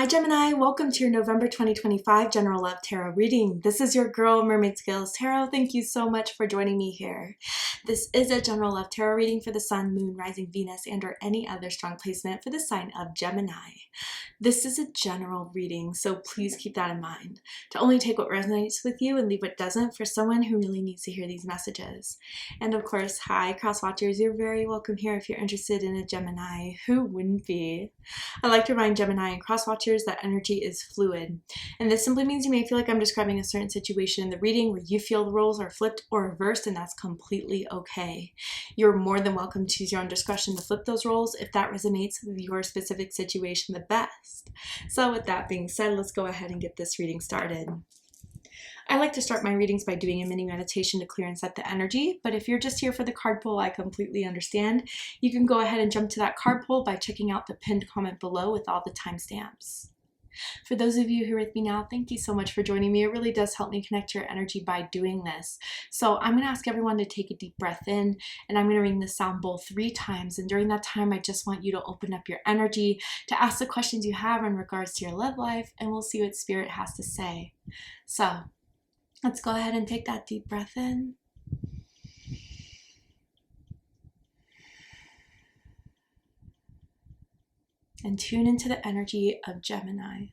Hi Gemini, welcome to your November 2025 General Love Tarot reading. This is your girl, Mermaid Scales Tarot. Thank you so much for joining me here. This is a General Love Tarot reading for the Sun, Moon, Rising, Venus, and or any other strong placement for the sign of Gemini. This is a general reading, so please keep that in mind. To only take what resonates with you and leave what doesn't for someone who really needs to hear these messages. And of course, hi cross watchers, you're very welcome here if you're interested in a Gemini. Who wouldn't be? I like to remind Gemini and cross watchers that energy is fluid. And this simply means you may feel like I'm describing a certain situation in the reading where you feel the roles are flipped or reversed, and that's completely okay. You're more than welcome to use your own discretion to flip those roles if that resonates with your specific situation the best. So with that being said, let's go ahead and get this reading started. I like to start my readings by doing a mini meditation to clear and set the energy, but if you're just here for the card pull, I completely understand. You can go ahead and jump to that card pull by checking out the pinned comment below with all the timestamps. For those of you who are with me now, thank you so much for joining me. It really does help me connect to your energy by doing this. So I'm going to ask everyone to take a deep breath in, and I'm going to ring the sound bowl 3 times. And during that time, I just want you to open up your energy to ask the questions you have in regards to your love life, and we'll see what Spirit has to say. So let's go ahead and take that deep breath in. And tune into the energy of Gemini.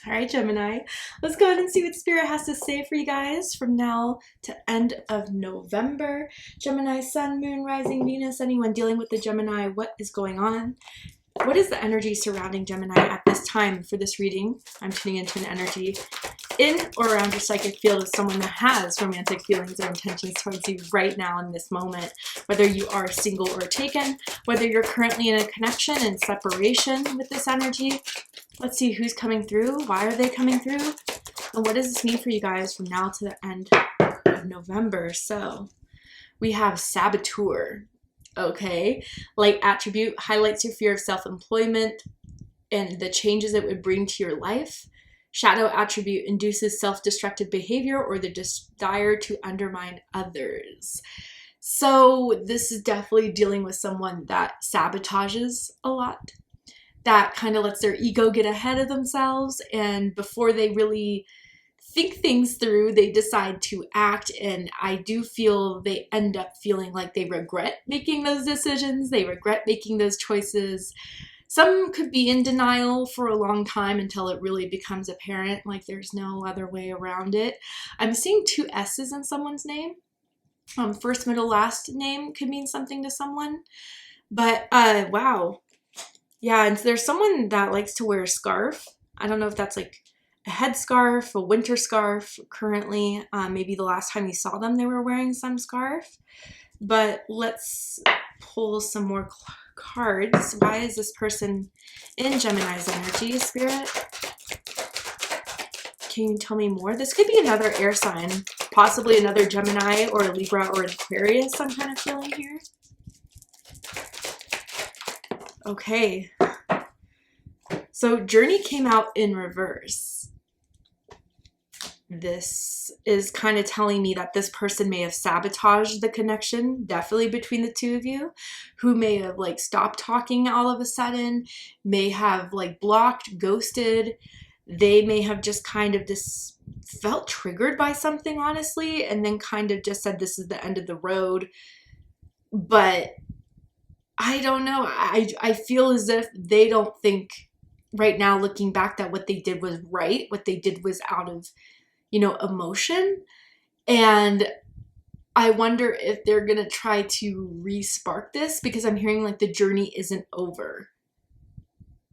All right, Gemini, let's go ahead and see what Spirit has to say for you guys from now to end of November. Gemini, Sun, Moon, Rising, Venus, anyone dealing with the Gemini, what is going on? What is the energy surrounding Gemini at this time for this reading? I'm tuning into an energy in or around your psychic field of someone that has romantic feelings or intentions towards you right now in this moment. Whether you are single or taken, whether you're currently in a connection and separation with this energy. Let's see who's coming through, why are they coming through, and what does this mean for you guys from now to the end of November. So we have saboteur. Okay, light attribute highlights your fear of self-employment and the changes it would bring to your life. Shadow attribute induces self-destructive behavior or the desire to undermine others. So this is definitely dealing with someone that sabotages a lot, that kind of lets their ego get ahead of themselves, and before they really think things through, they decide to act. And I do feel they end up feeling like they regret making those decisions. They regret making those choices. Some could be in denial for a long time until it really becomes apparent, like there's no other way around it. I'm seeing 2 S's in someone's name. First, middle, last name could mean something to someone. But wow. Yeah, and there's someone that likes to wear a scarf. I don't know if that's like a headscarf, a winter scarf currently. Maybe the last time you saw them, they were wearing some scarf. But let's pull some more cards. Why is this person in Gemini's energy, Spirit? Can you tell me more? This could be another air sign, possibly another Gemini or a Libra or an Aquarius, I'm kind of feeling here. Okay. So Journey came out in reverse. This is kind of telling me that this person may have sabotaged the connection, definitely between the 2 of you, who may have like stopped talking all of a sudden, may have like blocked, ghosted. They may have just kind of just felt triggered by something, honestly, and then kind of just said this is the end of the road. But I don't know. I feel as if they don't think right now, looking back, that what they did was right. What they did was out of, emotion. And I wonder if they're going to try to re-spark this, because I'm hearing like the journey isn't over.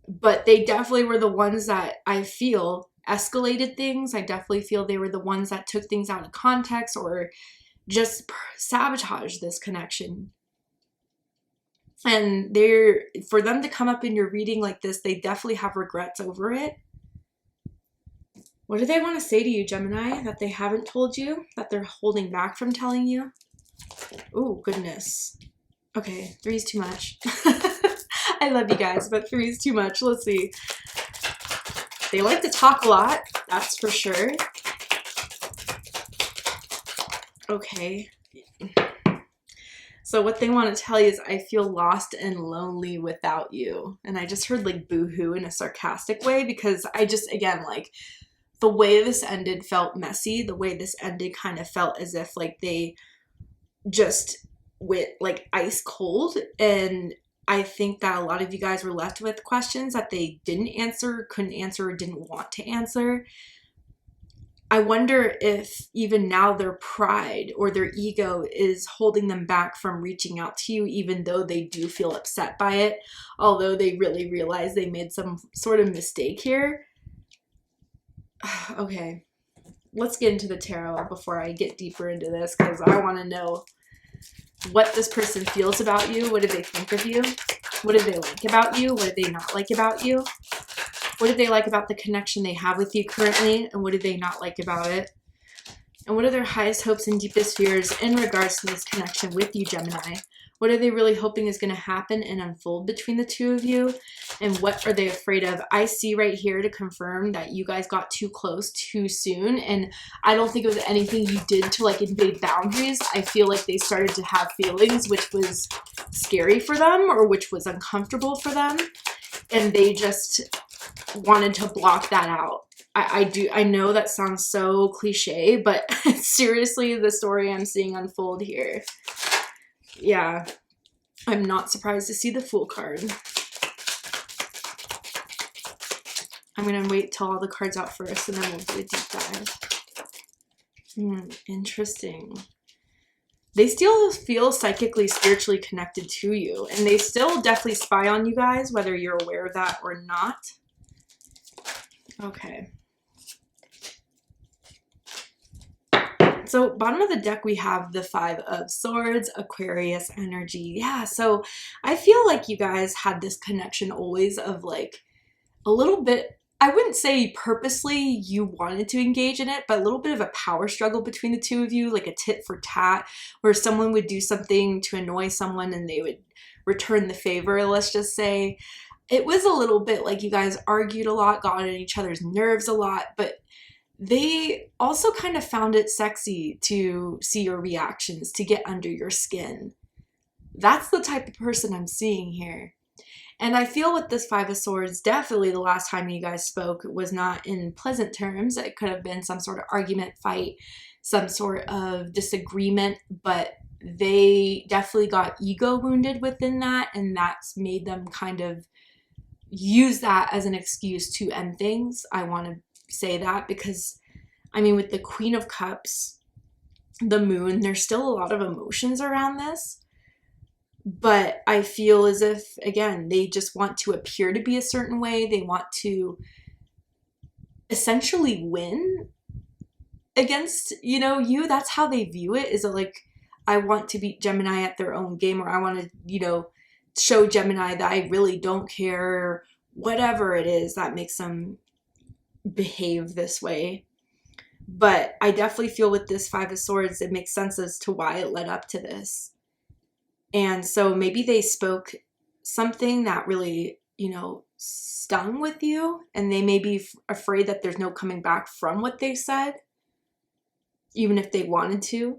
But they definitely were the ones that I feel escalated things. I definitely feel they were the ones that took things out of context or just sabotaged this connection. And for them to come up in your reading like this, they definitely have regrets over it. What do they want to say to you, Gemini, that they haven't told you, that they're holding back from telling you? Oh, goodness. Okay, 3 is too much. I love you guys, but 3 is too much. Let's see. They like to talk a lot, that's for sure. Okay. So what they want to tell you is, I feel lost and lonely without you. And I just heard like boo-hoo in a sarcastic way, because I just, again, like the way this ended felt messy. The way this ended kind of felt as if like they just went like ice cold. And I think that a lot of you guys were left with questions that they didn't answer, couldn't answer, or didn't want to answer. I wonder if even now their pride or their ego is holding them back from reaching out to you, even though they do feel upset by it, although they really realize they made some sort of mistake here. Okay, let's get into the tarot before I get deeper into this, because I want to know what this person feels about you. What do they think of you? What do they like about you? What do they not like about you? What do they like about the connection they have with you currently? And what do they not like about it? And what are their highest hopes and deepest fears in regards to this connection with you, Gemini? What are they really hoping is going to happen and unfold between the two of you? And what are they afraid of? I see right here to confirm that you guys got too close too soon. And I don't think it was anything you did to like invade boundaries. I feel like they started to have feelings which was scary for them, or which was uncomfortable for them. And they just wanted to block that out. I know that sounds so cliche, but seriously, the story I'm seeing unfold here. Yeah, I'm not surprised to see the Fool card. I'm gonna wait till all the cards out first, and then we'll do a deep dive. Interesting. They still feel psychically, spiritually connected to you, and they still definitely spy on you guys, whether you're aware of that or not. Okay. So bottom of the deck, we have the 5 of Swords, Aquarius energy. Yeah, so I feel like you guys had this connection always of like a little bit, I wouldn't say purposely you wanted to engage in it, but a little bit of a power struggle between the two of you, like a tit for tat, where someone would do something to annoy someone and they would return the favor, let's just say. It was a little bit like you guys argued a lot, got on each other's nerves a lot, but they also kind of found it sexy to see your reactions, to get under your skin. That's the type of person I'm seeing here. And I feel with this 5 of Swords, definitely the last time you guys spoke was not in pleasant terms. It could have been some sort of argument, fight, some sort of disagreement, but they definitely got ego wounded within that, and that's made them kind of use that as an excuse to end things. I want to say that because, I mean, with the Queen of Cups, the Moon, there's still a lot of emotions around this. But I feel as if, again, they just want to appear to be a certain way. They want to essentially win against, you know, you. That's how they view it. Is it like, I want to beat Gemini at their own game, or I want to, you know, show Gemini that I really don't care, whatever it is that makes them behave this way. But I definitely feel with this 5 of Swords, it makes sense as to why it led up to this. And so maybe they spoke something that really, you know, stung with you, and they may be afraid that there's no coming back from what they said, even if they wanted to.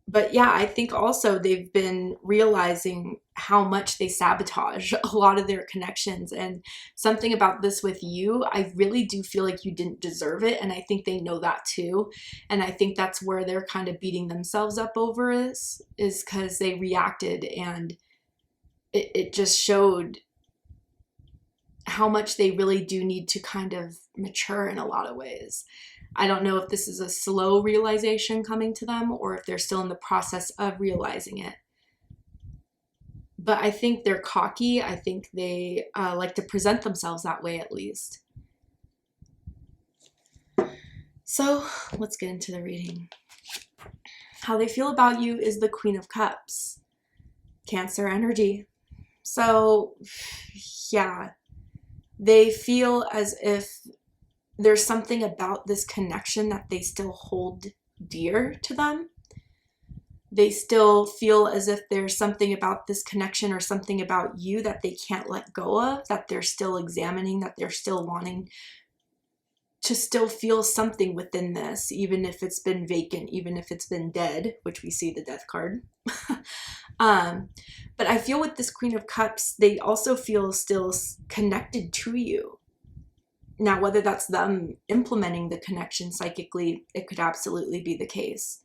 But yeah, I think also they've been realizing how much they sabotage a lot of their connections. And something about this with you, I really do feel like you didn't deserve it. And I think they know that too. And I think that's where they're kind of beating themselves up over is because they reacted, and it just showed how much they really do need to kind of mature in a lot of ways. I don't know if this is a slow realization coming to them, or if they're still in the process of realizing it. But I think they're cocky. I think they like to present themselves that way, at least. So let's get into the reading. How they feel about you is the Queen of Cups. Cancer energy. So yeah, they feel as if there's something about this connection that they still hold dear to them. They still feel as if there's something about this connection or something about you that they can't let go of, that they're still examining, that they're still wanting to still feel something within this, even if it's been vacant, even if it's been dead, which we see the Death card. But I feel with this Queen of Cups, they also feel still connected to you. Now, whether that's them implementing the connection psychically, it could absolutely be the case.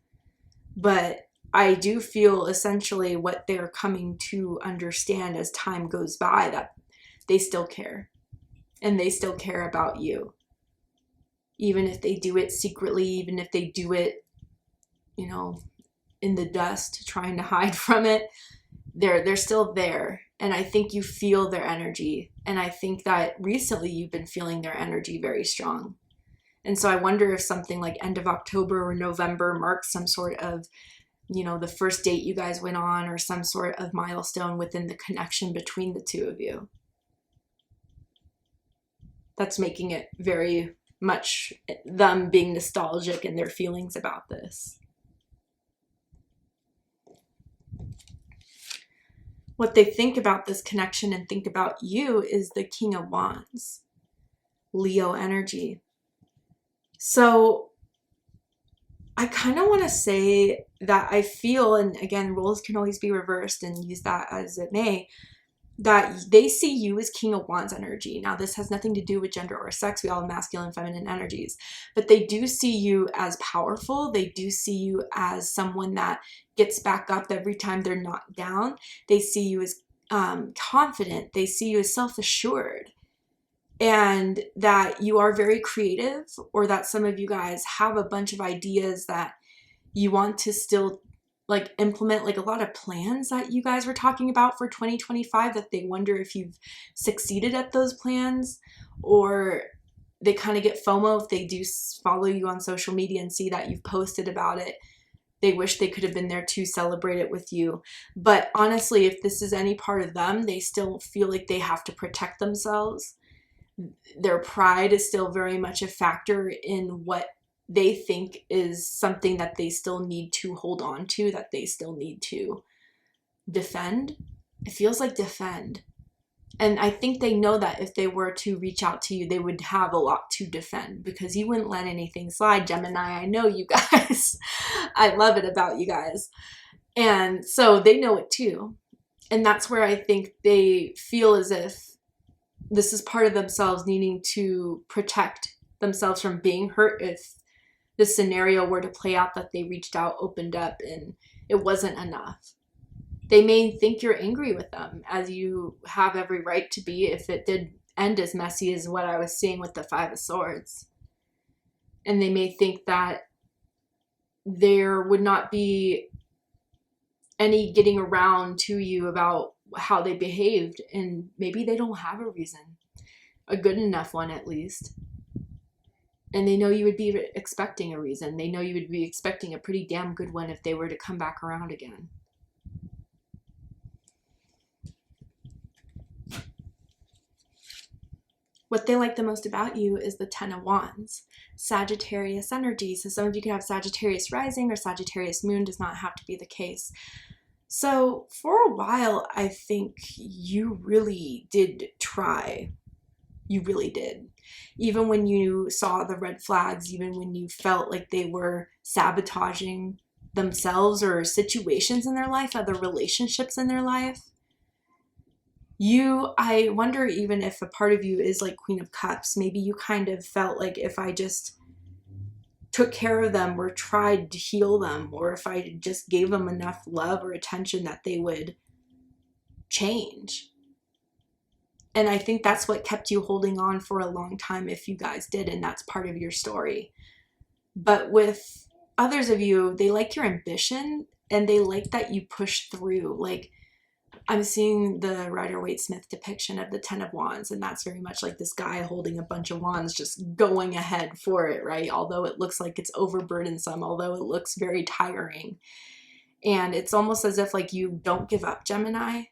But I do feel essentially what they're coming to understand as time goes by, that they still care. And they still care about you. Even if they do it secretly, even if they do it, you know, in the dust, trying to hide from it, they're still there. And I think you feel their energy. And I think that recently you've been feeling their energy very strong. And so I wonder if something like end of October or November marks some sort of, you know, the first date you guys went on, or some sort of milestone within the connection between the two of you. That's making it very much them being nostalgic in their feelings about this. What they think about this connection and think about you is the King of Wands, Leo energy. So I kind of want to say that I feel, and again, roles can always be reversed and use that as it may, that they see you as King of Wands energy. Now, this has nothing to do with gender or sex. We all have masculine and feminine energies. But they do see you as powerful. They do see you as someone that gets back up every time they're knocked down. They see you as confident. They see you as self-assured. And that you are very creative, or that some of you guys have a bunch of ideas that you want to still like implement, like a lot of plans that you guys were talking about for 2025, that they wonder if you've succeeded at those plans, or they kind of get FOMO if they do follow you on social media and see that you've posted about it. They wish they could have been there to celebrate it with you. But honestly, if this is any part of them, they still feel like they have to protect themselves. Their pride is still very much a factor in what they think is something that they still need to hold on to, that they still need to defend. It feels like defend. And I think they know that if they were to reach out to you, they would have a lot to defend, because you wouldn't let anything slide, Gemini. I know you guys. I love it about you guys. And so they know it too. And that's where I think they feel as if this is part of themselves needing to protect themselves from being hurt if the scenario were to play out, that they reached out, opened up, and it wasn't enough. They may think you're angry with them, as you have every right to be if it did end as messy as what I was seeing with the Five of Swords. And they may think that there would not be any getting around to you about how they behaved, and maybe they don't have a reason, a good enough one at least. And they know you would be expecting a reason. They know you would be expecting a pretty damn good one if they were to come back around again. What they like the most about you is the Ten of Wands, Sagittarius energy. So some of you could have Sagittarius rising or Sagittarius moon, does not have to be the case. So for a while, I think you really did try. You really did. Even when you saw the red flags, even when you felt like they were sabotaging themselves or situations in their life, other relationships in their life, I wonder even if a part of you is like Queen of Cups. Maybe you kind of felt like if I just took care of them or tried to heal them, or if I just gave them enough love or attention, that they would change. And I think that's what kept you holding on for a long time, if you guys did, and that's part of your story. But with others of you, they like your ambition, and they like that you push through. Like, I'm seeing the Rider-Waite-Smith depiction of the Ten of Wands, and that's very much like this guy holding a bunch of wands, just going ahead for it, right? Although it looks like it's overburdensome, although it looks very tiring. And it's almost as if like you don't give up, Gemini.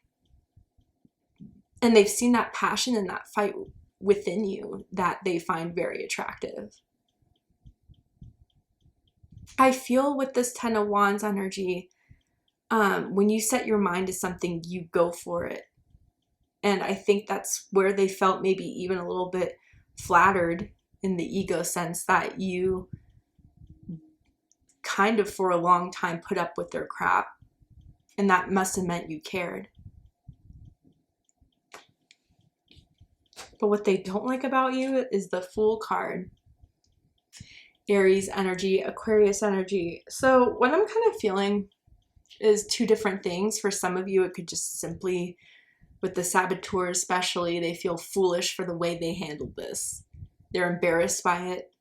And they've seen that passion and that fight within you that they find very attractive. I feel with this 10 of Wands energy, when you set your mind to something, you go for it. And I think that's where they felt maybe even a little bit flattered in the ego sense, that you kind of for a long time put up with their crap. And that must have meant you cared. But what they don't like about you is the Fool card. Aries energy, Aquarius energy. So what I'm kind of feeling is two different things. For some of you, it could just simply, with the saboteur especially, they feel foolish for the way they handled this. They're embarrassed by it.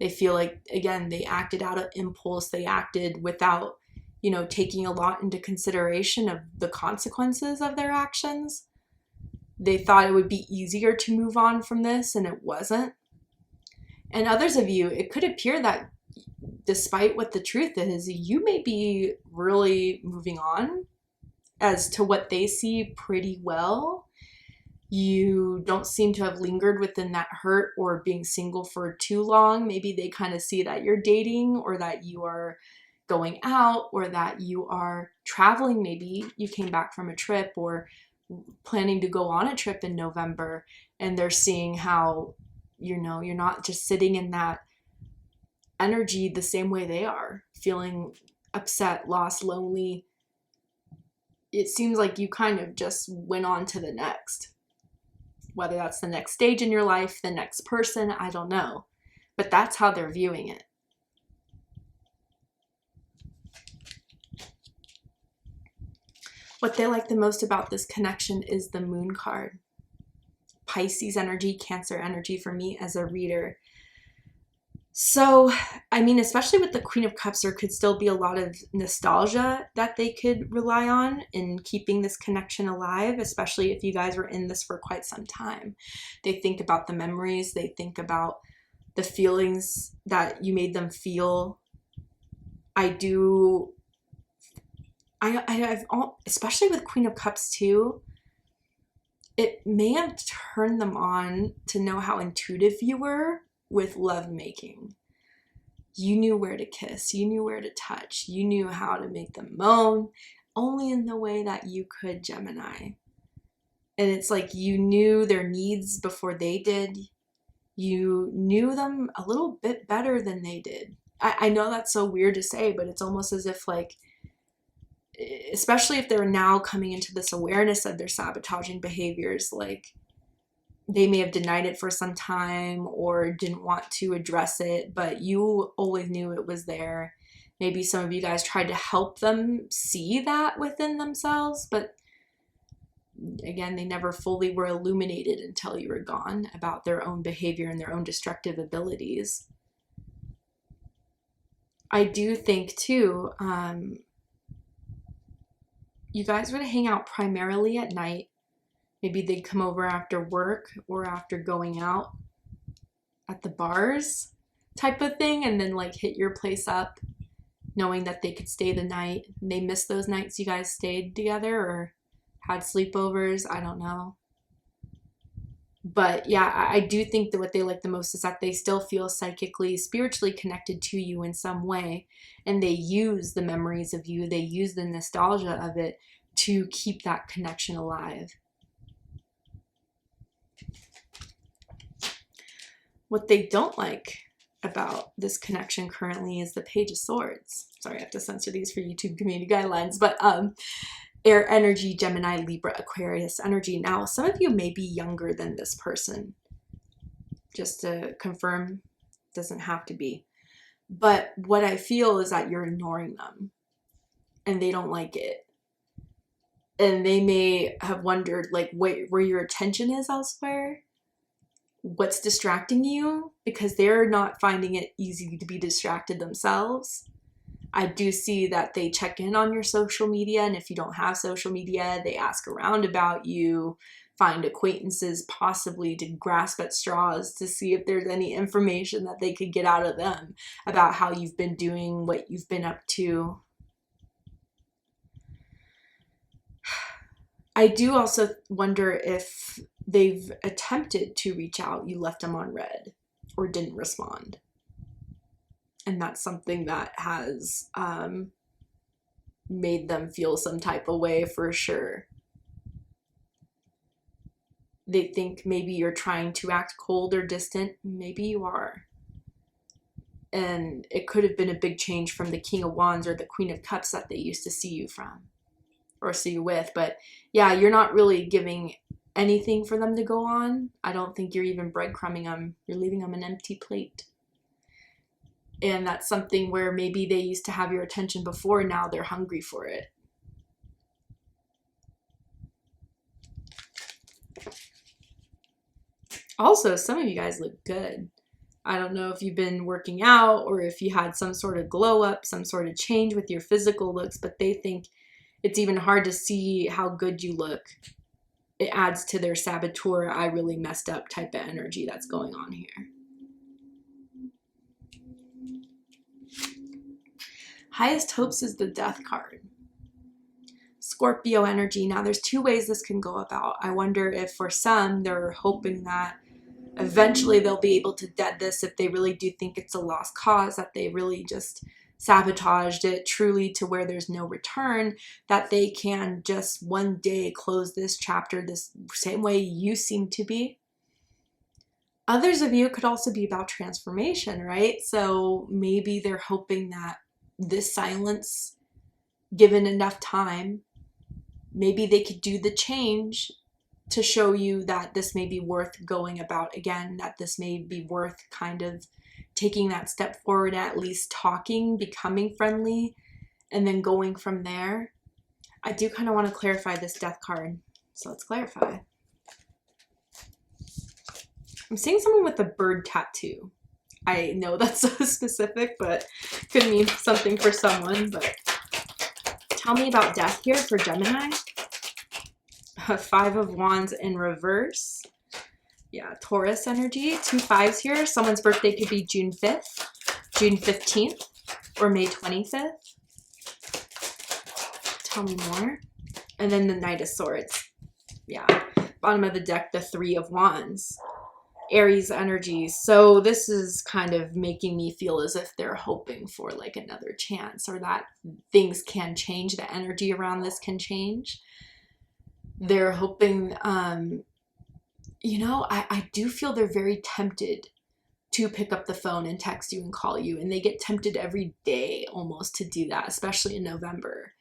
They feel like, again, they acted out of impulse. They acted without, you know, taking a lot into consideration of the consequences of their actions. They thought it would be easier to move on from this, and it wasn't. And others of you, it could appear that despite what the truth is, you may be really moving on as to what they see pretty well. You don't seem to have lingered within that hurt or being single for too long. Maybe they kind of see that you're dating, or that you are going out, or that you are traveling. Maybe you came back from a trip or planning to go on a trip in November, and they're seeing how, you know, you're not just sitting in that energy the same way they are, feeling upset, lost, lonely. It seems like you kind of just went on to the next. Whether that's the next stage in your life, the next person, I don't know. But that's how they're viewing it. What they like the most about this connection is the Moon card. Pisces energy, Cancer energy for me as a reader. So, I mean, especially with the Queen of Cups, there could still be a lot of nostalgia that they could rely on in keeping this connection alive, especially if you guys were in this for quite some time. They think about the memories. They think about the feelings that you made them feel. I've especially with Queen of Cups too, it may have turned them on to know how intuitive you were with lovemaking. You knew where to kiss, you knew where to touch, you knew how to make them moan, only in the way that you could, Gemini. And it's like you knew their needs before they did. You knew them a little bit better than they did. I know that's so weird to say, but it's almost as if, like, especially if they're now coming into this awareness of their sabotaging behaviors, like, they may have denied it for some time or didn't want to address it, but you always knew it was there. Maybe some of you guys tried to help them see that within themselves, but again, they never fully were illuminated until you were gone about their own behavior and their own destructive abilities. I do think too, you guys would hang out primarily at night. Maybe they'd come over after work or after going out at the bars type of thing, and then like hit your place up knowing that they could stay the night. They missed those nights you guys stayed together or had sleepovers. I don't know. But yeah, I do think that what they like the most is that they still feel psychically, spiritually connected to you in some way. And they use the memories of you, they use the nostalgia of it to keep that connection alive. What they don't like about this connection currently is the Page of Swords. Sorry, I have to censor these for YouTube community guidelines, but air energy, Gemini, Libra, Aquarius energy. Now, some of you may be younger than this person. Just to confirm, doesn't have to be. But what I feel is that you're ignoring them and they don't like it. And they may have wondered, like, where your attention is elsewhere. What's distracting you? Because they're not finding it easy to be distracted themselves. I do see that they check in on your social media, and if you don't have social media, they ask around about you, find acquaintances possibly to grasp at straws to see if there's any information that they could get out of them about how you've been doing, what you've been up to. I do also wonder if they've attempted to reach out, you left them on red or didn't respond. And that's something that has made them feel some type of way for sure. They think maybe you're trying to act cold or distant. Maybe you are. And it could have been a big change from the King of Wands or the Queen of Cups that they used to see you from or see you with. But yeah, you're not really giving anything for them to go on. I don't think you're even breadcrumbing them. You're leaving them an empty plate. And that's something where maybe they used to have your attention before, now they're hungry for it. Also, some of you guys look good. I don't know if you've been working out or if you had some sort of glow up, some sort of change with your physical looks, but they think it's even hard to see how good you look. It adds to their saboteur, I really messed up type of energy that's going on here. Highest hopes is the Death card. Scorpio energy. Now there's two ways this can go about. I wonder if for some they're hoping that eventually they'll be able to dead this if they really do think it's a lost cause, that they really just sabotaged it truly to where there's no return, that they can just one day close this chapter this same way you seem to be. Others of you could also be about transformation, right? So maybe they're hoping that this silence, given enough time, maybe they could do the change to show you that this may be worth going about again, that this may be worth kind of taking that step forward, at least talking, becoming friendly, and then going from there. I do kind of want to clarify this Death card, so let's clarify. I'm seeing someone with a bird tattoo. I know that's so specific, but could mean something for someone. But tell me about death here for Gemini. Five of Wands in reverse. Yeah, Taurus energy. 2 5s here. Someone's birthday could be June 5th, June 15th, or May 25th. Tell me more. And then the Knight of Swords. Yeah, bottom of the deck, the 3 of Wands. Aries energy. So this is kind of making me feel as if they're hoping for like another chance, or that things can change, the energy around this can change. They're hoping, you know, I do feel they're very tempted to pick up the phone and text you and call you, and they get tempted every day almost to do that, especially in November.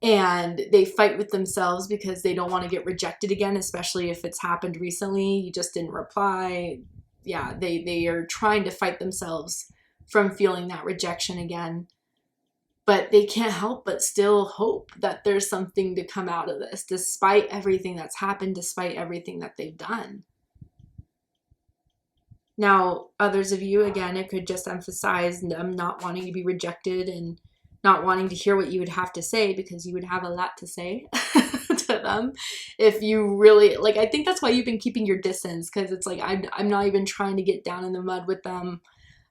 And they fight with themselves because they don't want to get rejected again, especially if it's happened recently. You just didn't reply. Yeah, they are trying to fight themselves from feeling that rejection again. But they can't help but still hope that there's something to come out of this, despite everything that's happened, despite everything that they've done. Now, others of you, again, it could just emphasize them not wanting to be rejected and not wanting to hear what you would have to say, because you would have a lot to say to them if you really, like, I think that's why you've been keeping your distance, because it's like, I'm not even trying to get down in the mud with them.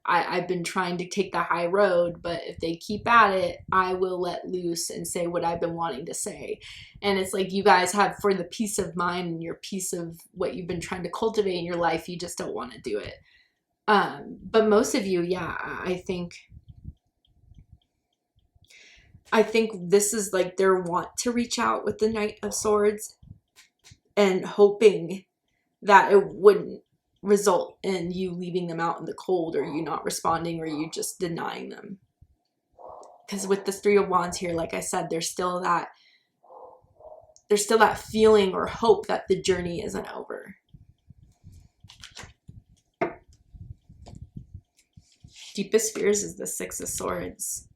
I've been trying to take the high road, but if they keep at it, I will let loose and say what I've been wanting to say. And it's like, you guys have, for the peace of mind and your peace of what you've been trying to cultivate in your life, you just don't want to do it. But most of you, yeah, I think this is like their want to reach out with the Knight of Swords and hoping that it wouldn't result in you leaving them out in the cold, or you not responding, or you just denying them. Because with the 3 of Wands here, like I said, there's still that feeling or hope that the journey isn't over. Deepest fears is the 6 of Swords.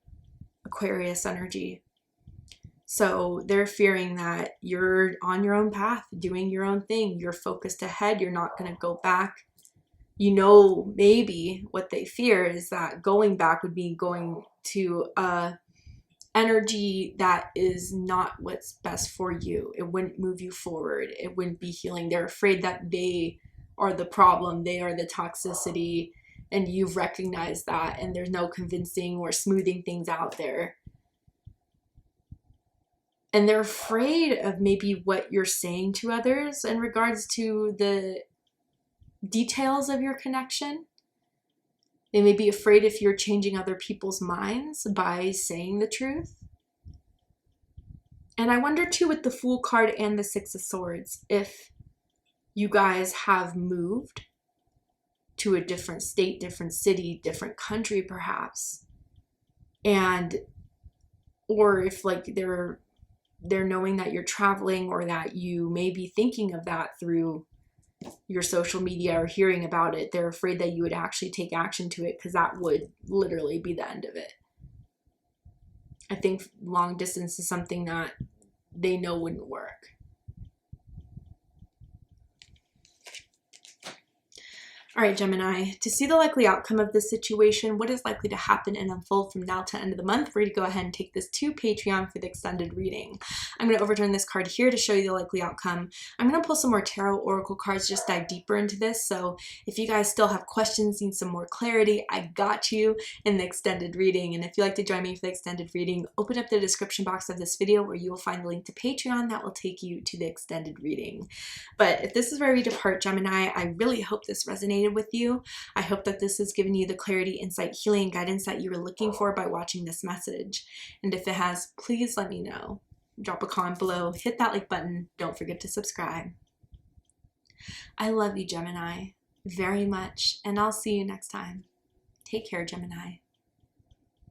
Aquarius energy. So they're fearing that you're on your own path, doing your own thing. You're focused ahead. You're not going to go back. You know, maybe what they fear is that going back would be going to energy that is not what's best for you. It wouldn't move you forward. It wouldn't be healing. They're afraid that they are the problem. They are the toxicity. And you've recognized that, and there's no convincing or smoothing things out there. And they're afraid of maybe what you're saying to others in regards to the details of your connection. They may be afraid if you're changing other people's minds by saying the truth. And I wonder too, with the Fool card and the Six of Swords, if you guys have moved to a different state, different city, different country perhaps, and or if like they're knowing that you're traveling, or that you may be thinking of that through your social media or hearing about it, they're afraid that you would actually take action to it, because that would literally be the end of it. I think long distance is something that they know wouldn't work. All right, Gemini, to see the likely outcome of this situation, what is likely to happen and unfold from now to end of the month, we're going to go ahead and take this to Patreon for the extended reading. I'm going to overturn this card here to show you the likely outcome. I'm going to pull some more tarot oracle cards, just dive deeper into this. So if you guys still have questions, need some more clarity, I got you in the extended reading. And if you'd like to join me for the extended reading, open up the description box of this video where you will find the link to Patreon that will take you to the extended reading. But if this is where we depart, Gemini, I really hope this resonated with you. I hope that this has given you the clarity, insight, healing, and guidance that you were looking for by watching this message. And if it has, please let me know. Drop a comment below, hit that like button, don't forget to subscribe. I love you, Gemini, very much, and I'll see you next time. Take care, Gemini.